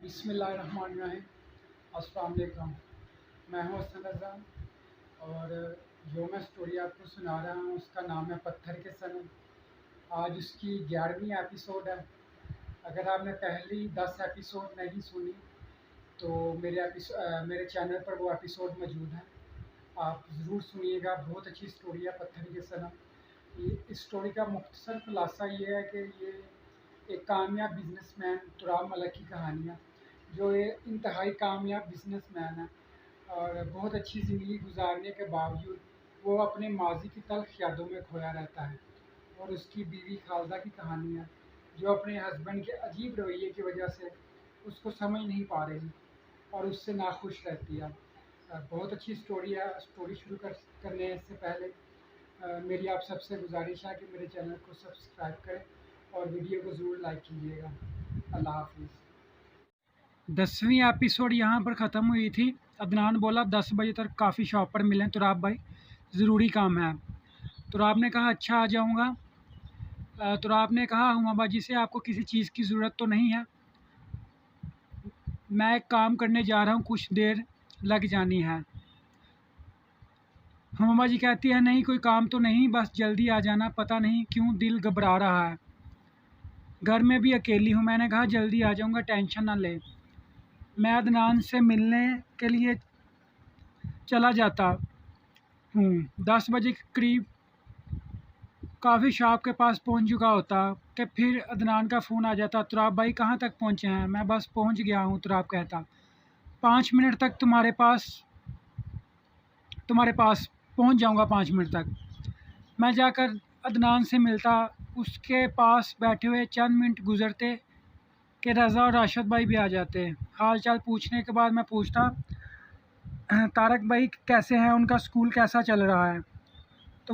बिस्मिल्लाहिर्रहमानिर्रहीम। अस्सलाम वालेकुम। मैं हूँ हसन रज़ा और जो मैं स्टोरी आपको सुना रहा हूँ उसका नाम है पत्थर के सनम। आज उसकी 11वीं एपिसोड है। अगर आपने पहली 10 एपिसोड नहीं सुनी तो मेरे चैनल पर वो एपिसोड मौजूद है, आप ज़रूर सुनिएगा। बहुत अच्छी स्टोरी है पत्थर के सनम। इस स्टोरी का मुख्तसर खुलासा ये है कि ये एक कामयाब बिजनेसमैन तुराब मलिक की कहानी है, जो एक इंतहाई कामयाब बिजनेसमैन है और बहुत अच्छी ज़िंदगी गुजारने के बावजूद वो अपने माजी की तल्ख यादों में खोया रहता है। और उसकी बीवी खालदा की कहानी है, जो अपने हस्बैंड के अजीब रवैये की वजह से उसको समझ नहीं पा रही और उससे नाखुश रहती है। बहुत अच्छी स्टोरी है। स्टोरी शुरू करने से पहले मेरी आप सबसे गुजारिश है कि मेरे चैनल को सब्सक्राइब करें और वीडियो को ज़रूर लाइक कीजिएगा। अल्लाह हाफिज़। 10वीं एपिसोड यहाँ पर ख़त्म हुई थी। अदनान बोला 10 बजे तक काफ़ी शॉप पर मिलें तुराब भाई, ज़रूरी काम है। तुराब ने कहा अच्छा आ जाऊँगा। तुराब ने कहा हुमा बाजी से आपको किसी चीज़ की ज़रूरत तो नहीं है? मैं एक काम करने जा रहा हूँ, कुछ देर लग जानी है। हुमा जी कहती है नहीं कोई काम तो नहीं, बस जल्दी आ जाना, पता नहीं क्यों दिल घबरा रहा है, घर में भी अकेली हूँ। मैंने कहा जल्दी आ जाऊँगा, टेंशन ना ले। मैं अदनान से मिलने के लिए चला जाता हूँ। 10 बजे के करीब काफ़ी शॉप के पास पहुँच चुका होता कि फिर अदनान का फ़ोन आ जाता, तुराब भाई कहाँ तक पहुँचे हैं? मैं बस पहुँच गया हूँ। तुराब कहता 5 मिनट तक तुम्हारे पास पहुँच जाऊँगा, 5 मिनट तक। मैं जाकर अदनान से मिलता। उसके पास बैठे हुए चंद मिनट गुजरते कि रज़ा और राशिद भाई भी आ जाते। हाल चाल पूछने के बाद मैं पूछता तारक भाई कैसे हैं, उनका स्कूल कैसा चल रहा है? तो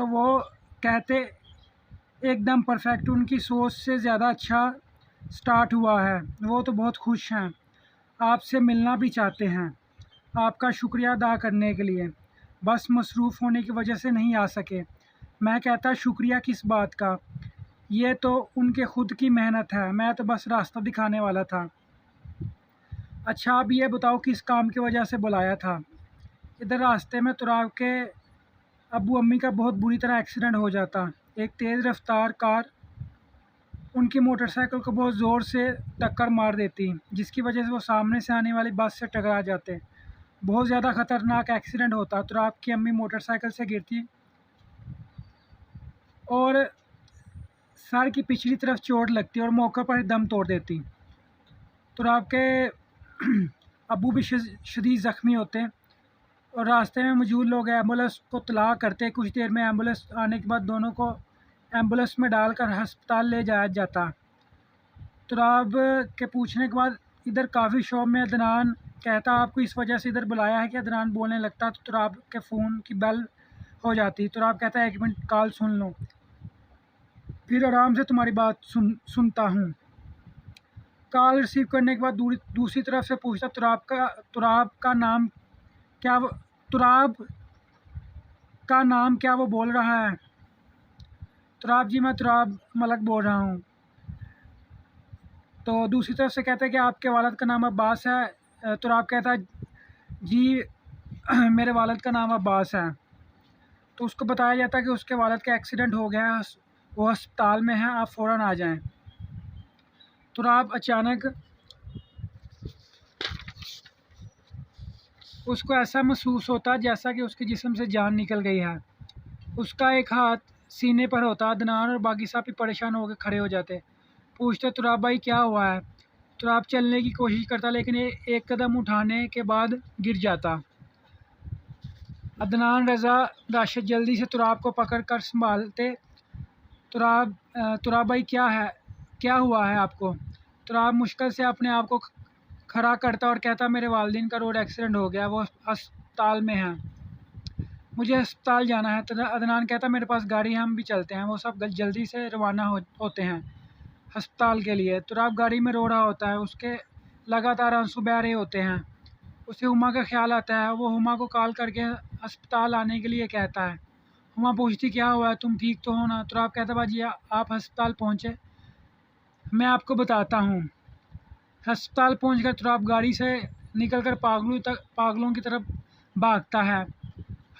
वो कहते एकदम परफेक्ट, उनकी सोच से ज़्यादा अच्छा स्टार्ट हुआ है, वो तो बहुत खुश हैं, आपसे मिलना भी चाहते हैं, आपका शुक्रिया अदा करने के लिए, बस मसरूफ़ होने की वजह से नहीं आ सके। मैं कहता शुक्रिया किस बात का, ये तो उनके खुद की मेहनत है, मैं तो बस रास्ता दिखाने वाला था। अच्छा अब ये बताओ किस काम की वजह से बुलाया था? इधर रास्ते में तुराब के अब्बू अम्मी का बहुत बुरी तरह एक्सीडेंट हो जाता। एक तेज़ रफ्तार कार उनकी मोटरसाइकिल को बहुत ज़ोर से टक्कर मार देती, जिसकी वजह से वो सामने से आने वाली बस से टकरा जाते। बहुत ज़्यादा ख़तरनाक एक्सीडेंट होता। तुराब की अम्मी मोटरसाइकिल से गिरती और सर की पिछली तरफ चोट लगती और मौके पर दम तोड़ देती। तुराब के अब्बू भी शदीद ज़ख्मी होते और रास्ते में मौजूद लोग एम्बुलेंस को तलाक करते। कुछ देर में एम्बुलेंस आने के बाद दोनों को एम्बुलेंस में डालकर अस्पताल ले जाया जाता। तुराब के पूछने के बाद इधर काफ़ी शौक में अदनान कहता आपको इस वजह से इधर बुलाया है कि अदनान बोलने लगता तो तुराब के फ़ोन की बेल हो जाती। तुराब कहता है 1 मिनट कॉल सुन लो, फिर आराम से तुम्हारी बात सुनता हूँ। कॉल रिसीव करने के बाद दूसरी तरफ से पूछता तुराब का नाम क्या? तुराब का नाम क्या वो बोल रहा है? तुराब जी मैं तुराब मलिक बोल रहा हूँ। तो दूसरी तरफ से कहते हैं कि आपके वालिद का नाम अब्बास है। तुराब कहता है जी मेरे वालिद का नाम अब्बास है। तो उसको बताया जाता है कि उसके वालिद का एक्सीडेंट हो गया है, वो अस्पताल में है, आप फ़ौरन आ जाएं। तुराब अचानक उसको ऐसा महसूस होता जैसा कि उसके जिस्म से जान निकल गई है। उसका एक हाथ सीने पर होता। अदनान और बाकी सब भी परेशान होकर खड़े हो जाते। पूछते तुराब भाई क्या हुआ है? तुराब चलने की कोशिश करता लेकिन एक कदम उठाने के बाद गिर जाता। अदनान रज़ा राशिद जल्दी से तुराब को पकड़ कर संभालते। तुराब भाई क्या हुआ है आपको? तुराब मुश्किल से अपने आप को खड़ा करता और कहता मेरे वालिदैन का रोड एक्सीडेंट हो गया, वो अस्पताल में हैं, मुझे अस्पताल जाना है। अदनान कहता मेरे पास गाड़ी है, हम भी चलते हैं। वो सब जल्दी से रवाना होते हैं अस्पताल के लिए। तुराब गाड़ी में रो रहा होता है, उसके लगातार आंसू बह रहे होते हैं। उसे हुमा का ख्याल आता है। वो हुमा को कॉल करके अस्पताल आने के लिए कहता है। हुमा पूछती क्या हुआ है, तुम ठीक तो हो ना? तुराब कहता बाजी आप अस्पताल पहुँचे, मैं आपको बताता हूँ। अस्पताल पहुंचकर तुराब गाड़ी से निकलकर पागलों की तरफ भागता है।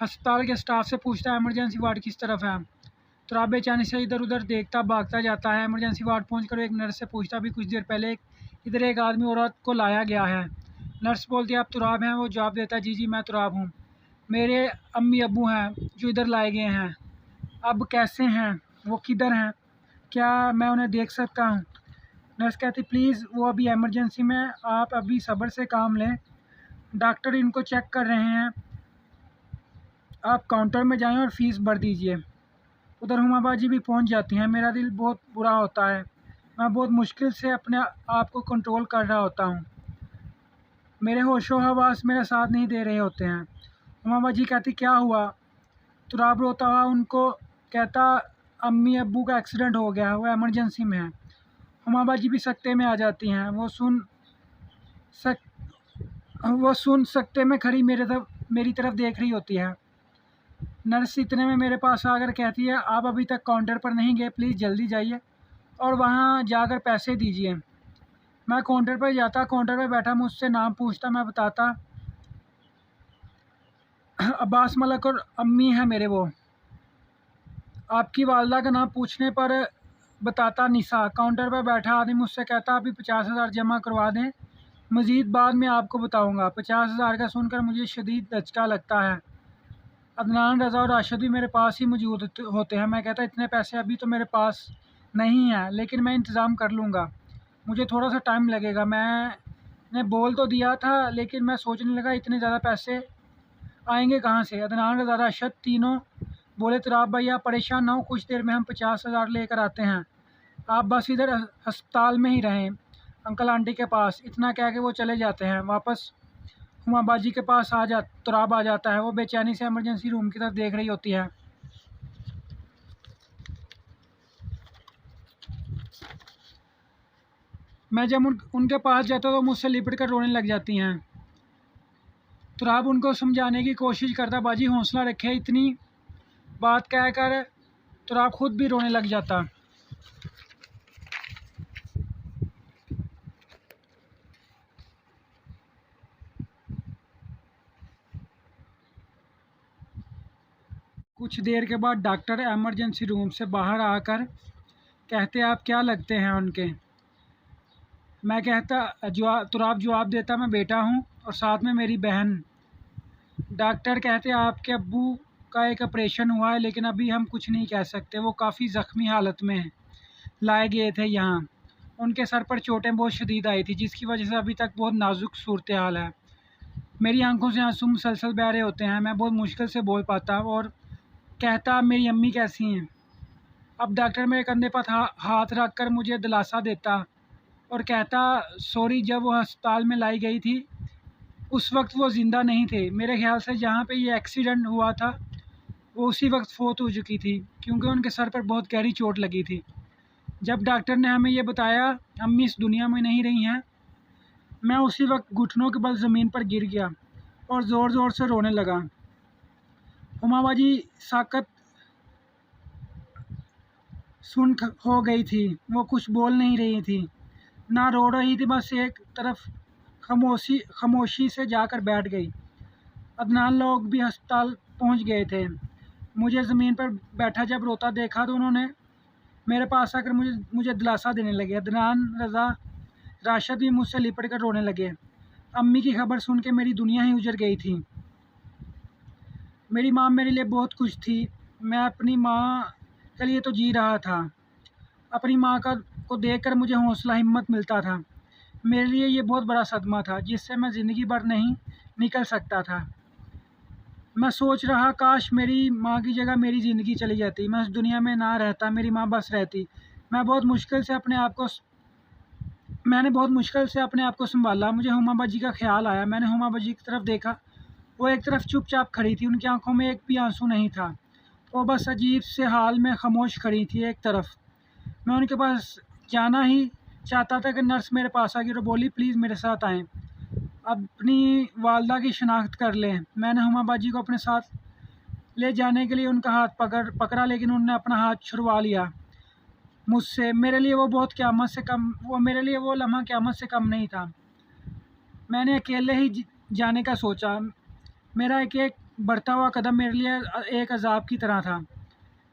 अस्पताल के स्टाफ से पूछता है इमरजेंसी वार्ड किस तरफ है। तुराब बेचैनी से इधर उधर देखता भागता जाता है। इमरजेंसी वार्ड पहुंचकर एक नर्स से पूछता अभी कुछ देर पहले इधर एक आदमी औरत को लाया गया है। नर्स बोलती है आप तुराब हैं? वो जवाब देता है जी जी मैं तुराब हूँ। मेरे अम्मी अब्बू हैं जो इधर लाए गए हैं। अब कैसे हैं? वो किधर हैं? क्या मैं उन्हें देख सकता हूँ? नर्स कहती प्लीज़ वो अभी इमरजेंसी में, आप अभी सब्र से काम लें, डॉक्टर इनको चेक कर रहे हैं। आप काउंटर में जाएं और फ़ीस भर दीजिए। उधर हुमाबा जी भी पहुंच जाती हैं। मेरा दिल बहुत बुरा होता है। मैं बहुत मुश्किल से अपने आप को कंट्रोल कर रहा होता हूँ। मेरे होशो हवास मेरा साथ नहीं दे रहे होते हैं। हुमाबा जी कहती क्या हुआ? तुराब रोता हुआ उनको कहता अम्मी अब्बू का एक्सीडेंट हो गया, वो इमरजेंसी में है। हुमाबा जी भी सकते में आ जाती हैं। वो सुन सकते में खड़ी मेरी तरफ देख रही होती है। नर्स इतने में मेरे पास आकर कहती है आप अभी तक काउंटर पर नहीं गए, प्लीज़ जल्दी जाइए और वहाँ जाकर पैसे दीजिए। मैं काउंटर पर जाता, काउंटर पर बैठा मुझसे नाम पूछता, मैं बताता अब्बास मलक और अम्मी हैं मेरे वो। आपकी वालदा का नाम पूछने पर बताता निशा। काउंटर पर बैठा आदमी मुझसे कहता अभी 50,000 जमा करवा दें, मज़ीद बाद में आपको बताऊंगा। 50,000 का सुनकर मुझे शदीद धचका लगता है। अदनान, रज़ा और राशिद भी मेरे पास ही मौजूद होते हैं। मैं कहता इतने पैसे अभी तो मेरे पास नहीं हैं, लेकिन मैं इंतज़ाम कर लूँगा, मुझे थोड़ा सा टाइम लगेगा। मैंने बोल तो दिया था, लेकिन मैं सोचने लगा इतने ज़्यादा पैसे आएंगे कहाँ से। अदनान, रज़ा, राशिद तीनों बोले तुराब भाई आप परेशान ना हो, कुछ देर में हम 50,000 लेकर आते हैं, आप बस इधर अस्पताल में ही रहें अंकल आंटी के पास। इतना कह के वो चले जाते हैं। वापस हुमाबाजी के पास तुराब आ जाता है। वो बेचैनी से इमरजेंसी रूम की तरफ देख रही होती है। मैं जब उनके पास जाता तो मुझसे लिपट कर रोने लग जाती हैं। तुराब उनको समझाने की कोशिश करता बाजी हौसला रखे, इतनी बात कहकर तुराब खुद भी रोने लग जाता। कुछ देर के बाद डॉक्टर इमरजेंसी रूम से बाहर आकर कहते आप क्या लगते हैं उनके। मैं कहता तुराब जवाब देता मैं बेटा हूँ और साथ में मेरी बहन। डॉक्टर कहते आपके अब्बू का एक ऑपरेशन हुआ है, लेकिन अभी हम कुछ नहीं कह सकते, वो काफ़ी ज़ख्मी हालत में लाए गए थे यहाँ। उनके सर पर चोटें बहुत शदीद आई थी, जिसकी वजह से अभी तक बहुत नाजुक सूरत हाल है। मेरी आंखों से आंसू मुसलसल बह रहे होते हैं। मैं बहुत मुश्किल से बोल पाता और कहता मेरी अम्मी कैसी हैं। अब डॉक्टर मेरे कंधे पर हाथ रख कर मुझे दिलासा देता और कहता सॉरी, जब वो अस्पताल में लाई गई थी उस वक्त वो ज़िंदा नहीं थे। मेरे ख्याल से जहाँ पे ये एक्सीडेंट हुआ था वो उसी वक्त फ़ौत हो चुकी थी, क्योंकि उनके सर पर बहुत गहरी चोट लगी थी। जब डॉक्टर ने हमें ये बताया अम्मी इस दुनिया में नहीं रही हैं, मैं उसी वक्त घुटनों के बल ज़मीन पर गिर गया और ज़ोर ज़ोर से रोने लगा। हुमाबाजी साकत सुन हो गई थी, वो कुछ बोल नहीं रही थी, ना रो रही थी, बस एक तरफ खामोशी से जाकर बैठ गई। अदनान लोग भी अस्पताल पहुंच गए थे। मुझे ज़मीन पर बैठा जब रोता देखा तो उन्होंने मेरे पास आकर मुझे दिलासा देने लगे। अदनान, रज़ा, राशिद भी मुझसे लिपट कर रोने लगे। अम्मी की खबर सुन के मेरी दुनिया ही उजड़ गई थी। मेरी माँ मेरे लिए बहुत कुछ थी। मैं अपनी माँ के लिए तो जी रहा था। अपनी माँ को देखकर मुझे हौसला हिम्मत मिलता था। मेरे लिए ये बहुत बड़ा सदमा था, जिससे मैं ज़िंदगी भर नहीं निकल सकता था। मैं सोच रहा काश मेरी माँ की जगह मेरी ज़िंदगी चली जाती, मैं उस दुनिया में ना रहता, मेरी माँ बस रहती। मैंने बहुत मुश्किल से अपने आप को संभाला। मुझे हुमाबाजी का ख्याल आया। मैंने हुमाबाजी की तरफ देखा, वो एक तरफ चुपचाप खड़ी थी, उनकी आंखों में एक भी आंसू नहीं था, वो बस अजीब से हाल में खामोश खड़ी थी एक तरफ। मैं उनके पास जाना ही चाहता था कि नर्स मेरे पास आ गई और बोली प्लीज़ मेरे साथ आएँ, अपनी वालदा की शनाख्त कर लें। मैंने हुमाबाजी को अपने साथ ले जाने के लिए उनका हाथ पकड़ा, लेकिन उन्होंने अपना हाथ छुड़वा लिया। मुझसे। मेरे लिए वो बहुत क़यामत से कम, वो मेरे लिए वो लम्हा क़यामत से कम नहीं था। मैंने अकेले ही जाने का सोचा। मेरा एक एक बढ़ता हुआ कदम मेरे लिए एक अज़ाब की तरह था।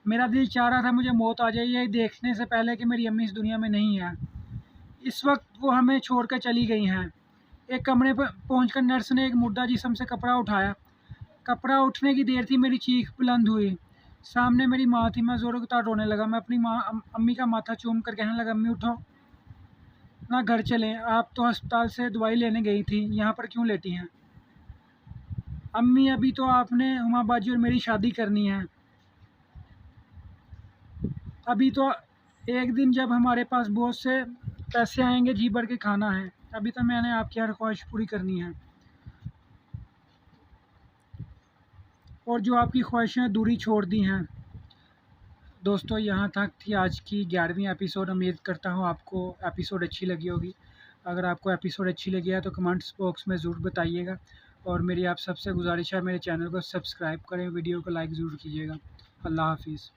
मेरा दिल चाह रहा था मुझे मौत आ जाए ये देखने से पहले कि मेरी अम्मी इस दुनिया में नहीं है। इस वक्त वो हमें छोड़कर चली गई हैं। एक कमरे पर पहुंचकर नर्स ने एक मुर्दा जिस्म से कपड़ा उठाया। कपड़ा उठने की देर थी, मेरी चीख बुलंद हुई। सामने मेरी माँ थी। मैं ज़ोरों के साथ रोने लगा। मैं अपनी अम्मी का माथा चूम कर कहने लगा, अम्मी उठो ना, घर चलें। आप तो अस्पताल से दवाई लेने गई थी, यहाँ पर क्यों लेटी हैं? अम्मी अभी तो आपने हुमा बाजी और मेरी शादी करनी है। अभी तो एक दिन जब हमारे पास बहुत से पैसे आएंगे जी भर के खाना है। अभी तो मैंने आपकी हर ख्वाहिश पूरी करनी है और जो आपकी ख्वाहिशें दूरी छोड़ दी हैं। दोस्तों, यहाँ तक थी आज की 11वीं एपिसोड। उम्मीद करता हूँ आपको एपिसोड अच्छी लगी होगी। अगर आपको एपिसोड अच्छी लगी है तो कमेंट्स बॉक्स में ज़रूर बताइएगा और मेरी आप सबसे गुजारिश है मेरे चैनल को सब्सक्राइब करें, वीडियो को लाइक ज़रूर कीजिएगा। अल्लाह हाफिज़।